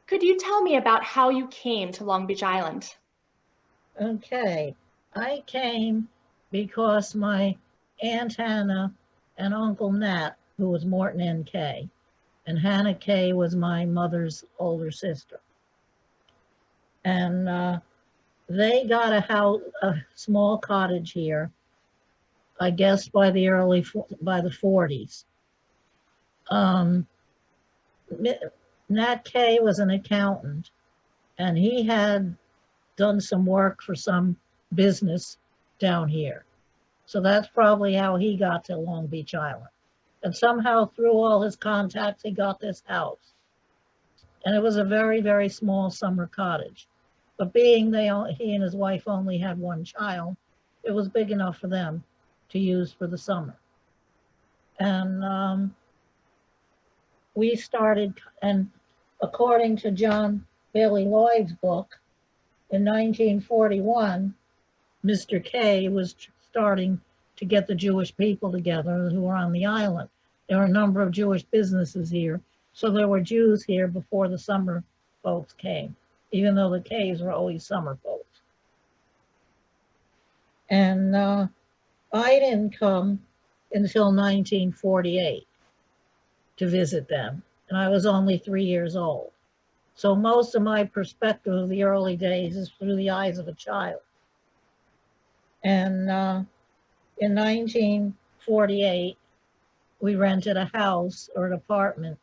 Could you tell me about how you came to Long Beach Island? Okay, I came because my Aunt Hannah and Uncle Nat, who was Morton N.K., and Hannah K. was my mother's older sister. And they got a house, a small cottage here, I guess by the 40s. Nat K. was an accountant, and he had done some work for some business down here. So that's probably how he got to Long Beach Island. And somehow through all his contacts, he got this house. And it was a very, very small summer cottage. But being he and his wife only had one child, it was big enough for them to use for the summer. And we started, and according to John Bailey Lloyd's book, in 1941, Mr. K was starting to get the Jewish people together who were on the island. There were a number of Jewish businesses here, so there were Jews here before the summer folks came, even though the K's were always summer folks. And I didn't come until 1948 to visit them, and I was only 3 years old. So most of my perspective of the early days is through the eyes of a child. And in 1948, we rented a house or an apartment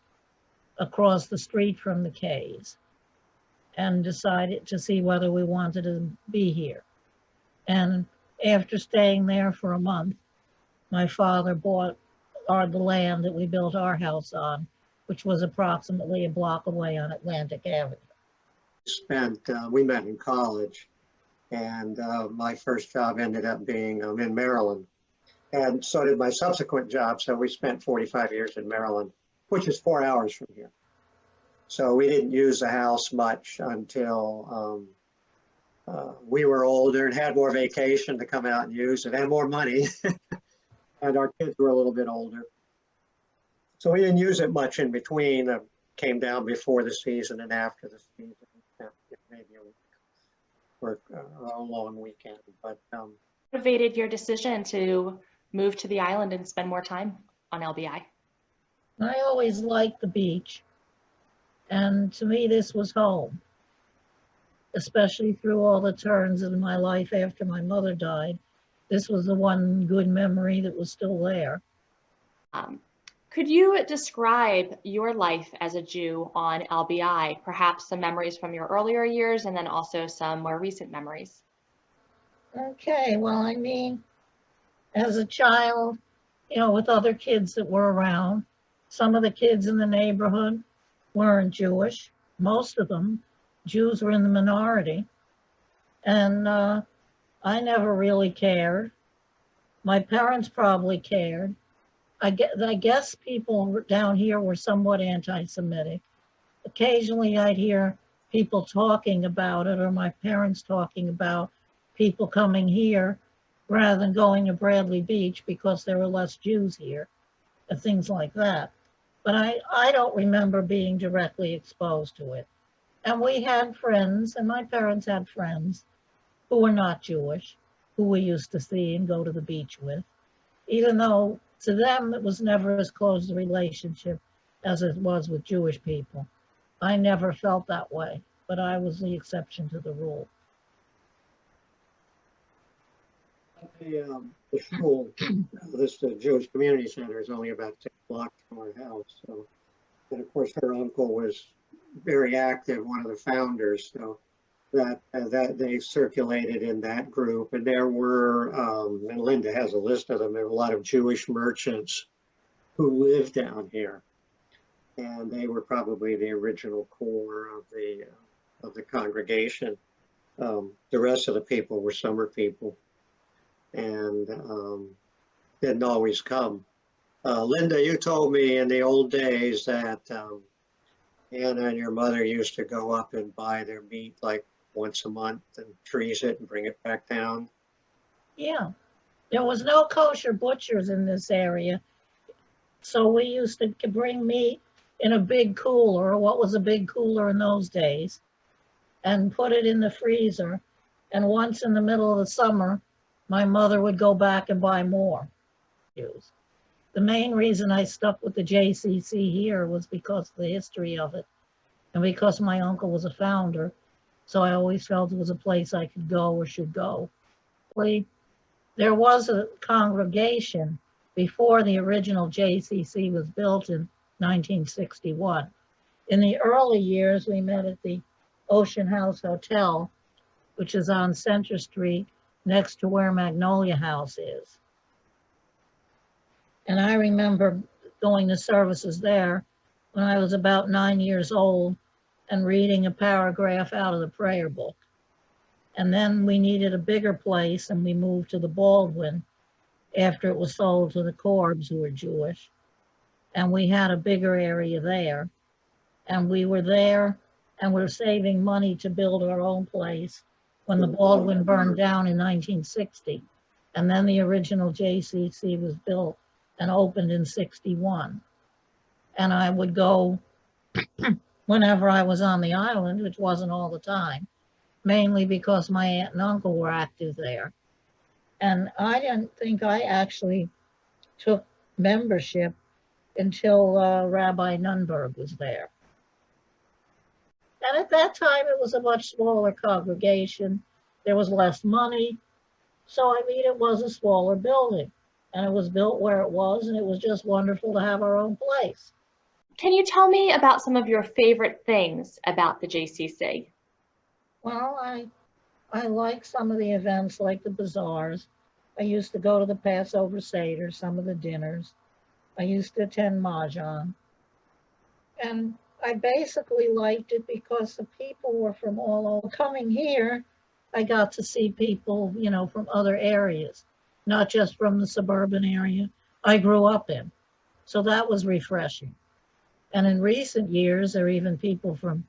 across the street from the K's and decided to see whether we wanted to be here. And after staying there for a month, my father bought the land that we built our house on, which was approximately a block away on Atlantic Avenue. We met in college, and my first job ended up being in Maryland. And so did my subsequent job. So we spent 45 years in Maryland, which is 4 hours from here. So we didn't use the house much until we were older and had more vacation to come out and use it and more money. And our kids were a little bit older. So we didn't use it much in between. Came down before the season and after the season, maybe a week or a long weekend. But Motivated your decision to move to the island and spend more time on LBI? I always liked the beach, and to me this was home, especially through all the turns in my life after my mother died. This was the one good memory that was still there. Could you describe your life as a Jew on LBI, perhaps some memories from your earlier years and then also some more recent memories? Okay, well, I mean, as a child, with other kids that were around, some of the kids in the neighborhood weren't Jewish. Most of them, Jews were in the minority. And I never really cared. My parents probably cared. I guess people down here were somewhat anti-Semitic. Occasionally I'd hear people talking about it, or my parents talking about people coming here rather than going to Bradley Beach because there were less Jews here, and things like that. But I don't remember being directly exposed to it. And we had friends, and my parents had friends who were not Jewish, who we used to see and go to the beach with, even though to them, it was never as close a relationship as it was with Jewish people. I never felt that way, but I was the exception to the rule. The school, this Jewish Community Center, is only about 6 blocks from our house. So, and of course, her uncle was very active, one of the founders. So that they circulated in that group, and there were, and Linda has a list of them. There were a lot of Jewish merchants who lived down here, and they were probably the original core of the congregation. The rest of the people were summer people, and didn't always come. Linda, you told me in the old days that Anna and your mother used to go up and buy their meat like once a month and freeze it and bring it back down. Yeah, there was no kosher butchers in this area. So we used to bring meat in a big cooler, or what was a big cooler in those days, and put it in the freezer. And once in the middle of the summer, my mother would go back and buy more Jews. The main reason I stuck with the JCC here was because of the history of it and because my uncle was a founder. So I always felt it was a place I could go or should go. There was a congregation before the original JCC was built in 1961. In the early years, we met at the Ocean House Hotel, which is on Center Street next to where Magnolia House is. And I remember going to services there when I was about 9 years old and reading a paragraph out of the prayer book. And then we needed a bigger place, and we moved to the Baldwin after it was sold to the Corbs, who were Jewish. And we had a bigger area there. And we were there and we're saving money to build our own place when the Baldwin burned down in 1960. And then the original JCC was built and opened in 61. And I would go whenever I was on the island, which wasn't all the time, mainly because my aunt and uncle were active there. And I didn't think I actually took membership until Rabbi Nunberg was there. And at that time, it was a much smaller congregation. There was less money. So, I mean, it was a smaller building. And it was built where it was, and it was just wonderful to have our own place. Can you tell me about some of your favorite things about the JCC? Well, I like some of the events, like the bazaars. I used to go to the Passover Seder, some of the dinners. I used to attend Mahjong. And I basically liked it because the people were from all over. Coming here, I got to see people, you know, from other areas, not just from the suburban area I grew up in. So that was refreshing. And in recent years, there are even people from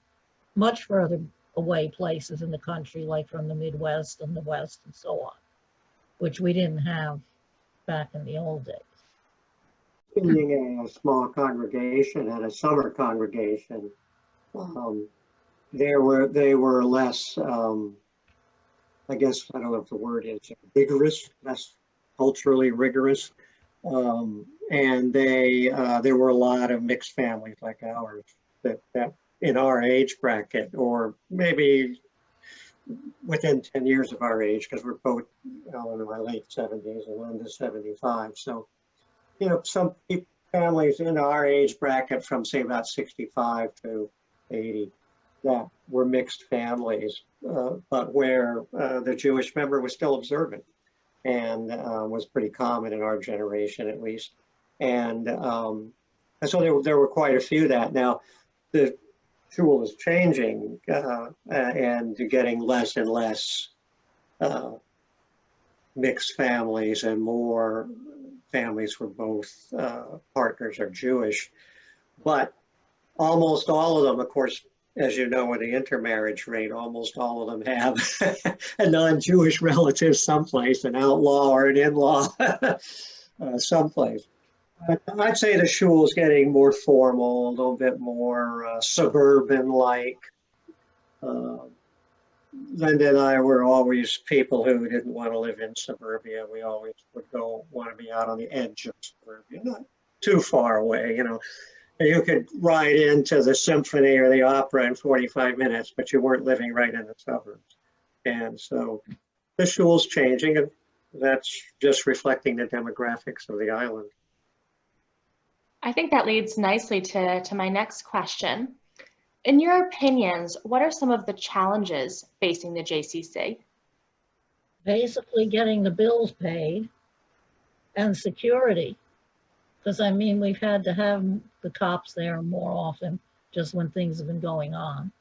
much further away places in the country, like from the Midwest and the West and so on, which we didn't have back in the old days. Being a small congregation and a summer congregation, they were less, I guess, I don't know if the word is vigorous, less culturally rigorous. And there were a lot of mixed families like ours that in our age bracket, or maybe within 10 years of our age, because we're both in my late 70s and Linda's 75. So, you know, some families in our age bracket from say about 65 to 80 that were mixed families, but where the Jewish member was still observant and was pretty common in our generation at least. And so there were quite a few that. Now, the shul is changing and getting less and less mixed families and more families where both partners are Jewish. But almost all of them, of course, as you know, with the intermarriage rate, almost all of them have a non-Jewish relative someplace, an outlaw or an in-law someplace. But I'd say the shul is getting more formal, a little bit more suburban-like. Linda and I were always people who didn't want to live in suburbia. We always would want to be out on the edge of suburbia, not too far away, you know. You could ride into the symphony or the opera in 45 minutes, but you weren't living right in the suburbs. And so the shul's changing, and that's just reflecting the demographics of the island. I think that leads nicely to my next question. In your opinions, what are some of the challenges facing the JCC? Basically getting the bills paid and security. Because, I mean, we've had to have the cops there more often just when things have been going on.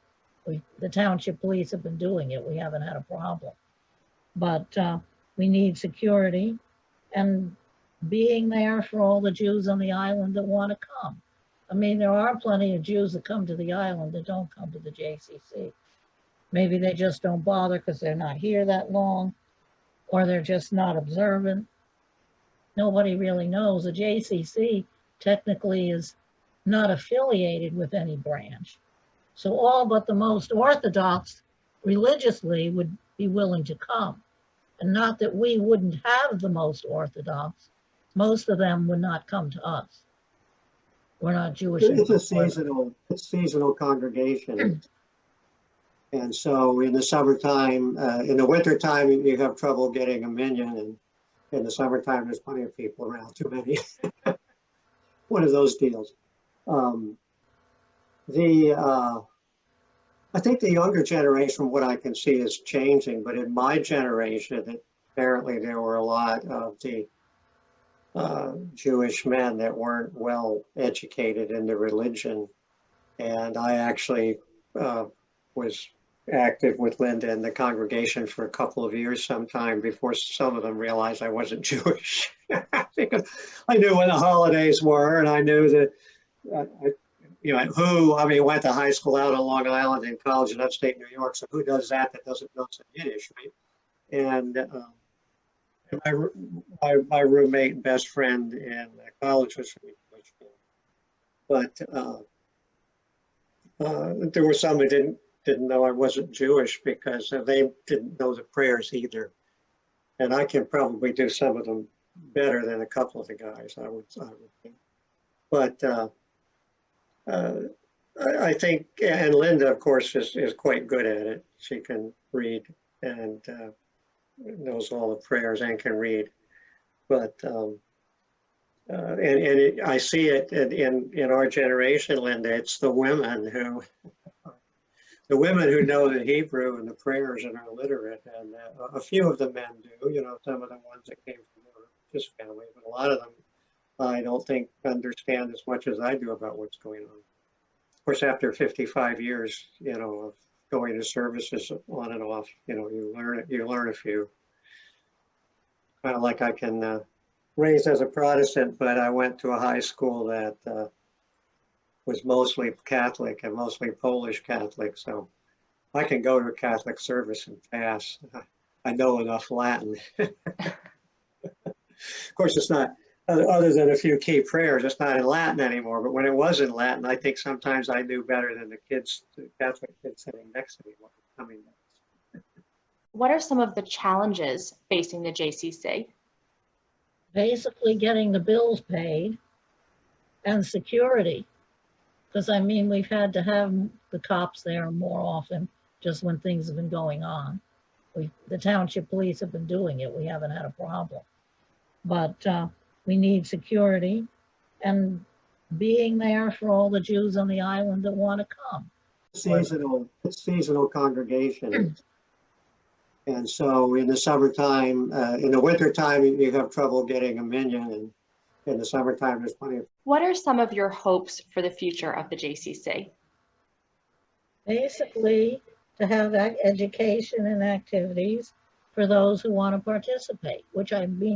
The township police have been doing it. We haven't had a problem. But we need security and being there for all the Jews on the island that want to come. I mean, there are plenty of Jews that come to the island that don't come to the JCC. Maybe they just don't bother because they're not here that long, or they're just not observant. Nobody really knows. The JCC technically is not affiliated with any branch. So all but the most Orthodox religiously would be willing to come. And not that we wouldn't have the most Orthodox, most of them would not come to us. We're not Jewish. It's a seasonal congregation. And so in the summertime, in the wintertime, you have trouble getting a minyan, and in the summertime, there's plenty of people around, too many. One of those deals. I think the younger generation, from what I can see, is changing. But in my generation, apparently there were a lot of the Jewish men that weren't well educated in the religion. And I actually was active with Linda in the congregation for a couple of years sometime before some of them realized I wasn't Jewish. Because I knew when the holidays were, and I knew that, went to high school out on Long Island and college in upstate New York, so who does that doesn't know some Yiddish, right? And my roommate and best friend in college was from Jewish family. But there were some who didn't know I wasn't Jewish because they didn't know the prayers either. And I can probably do some of them better than a couple of the guys, I would think. But I think, and Linda, of course, is quite good at it. She can read and knows all the prayers and can read. But I see it in our generation, Linda. It's the women who know the Hebrew and the prayers and are literate, and a few of the men do. Some of the ones that came from more religious families, but a lot of them I don't think understand as much as I do about what's going on. Of course, after 55 years, of going to services on and off, you learn a few. Kind of like I can raised as a Protestant, but I went to a high school that was mostly Catholic and mostly Polish Catholic. So I can go to a Catholic service and pass. I know enough Latin. Of course, it's not, other than a few key prayers, it's not in Latin anymore. But when it was in Latin, I think sometimes I knew better than the Catholic kids sitting next to me what was coming next. What are some of the challenges facing the JCC? Basically getting the bills paid and security. Because we've had to have the cops there more often just when things have been going on. The township police have been doing it. We haven't had a problem. But we need security and being there for all the Jews on the island that want to come. Seasonal congregation. And so in the summertime, in the wintertime, you have trouble getting a minyan, and in the summertime, there's plenty of. What are some of your hopes for the future of the JCC? Basically, to have education and activities for those who want to participate, which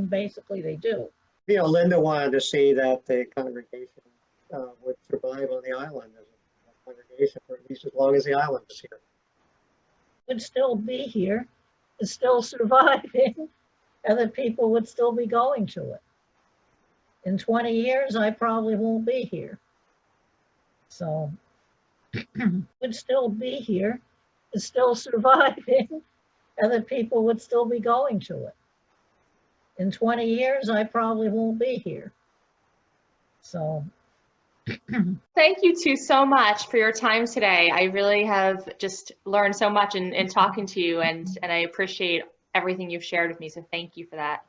basically they do. Linda wanted to see that the congregation would survive on the island as a congregation for at least as long as the island is here. Would still be here, is still surviving, and that people would still be going to it. In 20 years, I probably won't be here. So, would still be here, is still surviving, and that people would still be going to it. In 20 years, I probably won't be here. So. Thank you two so much for your time today. I really have just learned so much in talking to you, and I appreciate everything you've shared with me. So thank you for that.